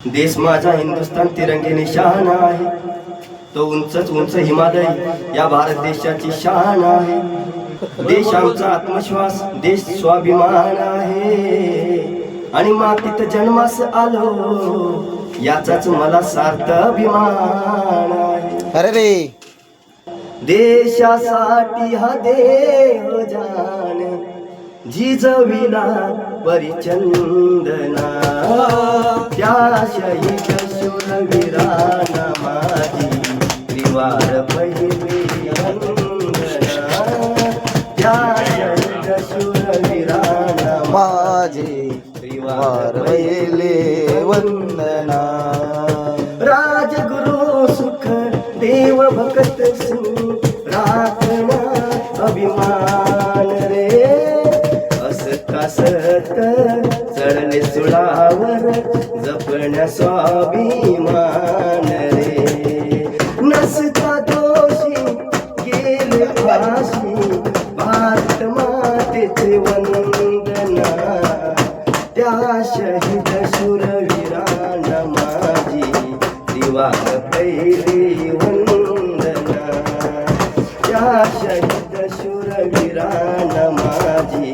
देश माझा हिंदुस्थान तिरंगी निशाण आहे, तो उंचच उंच हिमालय या भारत देशाची शान आहे. देश आमचा आत्मविश्वास, देश स्वाभिमान आहे, आणि मातीत जन्मास आलो याचाच मला सार्थ अभिमान आहे. अरे रे, देशासाठी हा देह जान जिजविला परिचंदना, त्या शहीद शूरवीरांना माझी त्रिवार पहिली वंदना. त्या शहीद शूरवीरांना माझे त्रिवार पहिले वंदना. राजगुरु सुख देव भक्त सिंह राखणा अभिमान रे. असत चढले सुळावर जपण्या स्वाभिमान रे. नसता दोषी गेले फाशी भारत मातेचे वंदना. त्या शहीद शूरवीरांना माझी त्रिवार पहिली वंदना. त्या शहीद शूरवीरांना माझी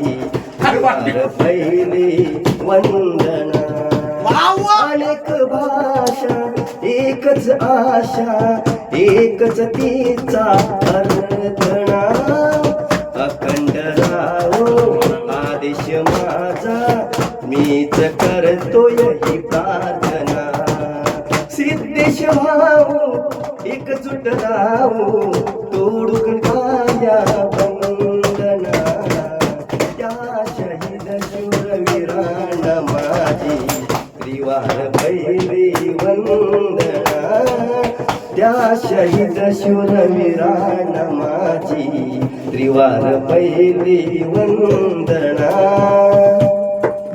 त्रिवार पहिली वंदना. अनेक भाषा एकच आशा, एकच तिचा अर्धना. अखंड राहो आदेश माझा, मीच करतोय ही प्रार्थना. सिद्धेश भाऊ एकजुट राहू, तोडून काया वंदना. त्या शहीद शूरवीरांना माझी त्रिवार पहिली वंदना. त्या शहीद शूरवीरांना माझी त्रिवार पहिली वंदना.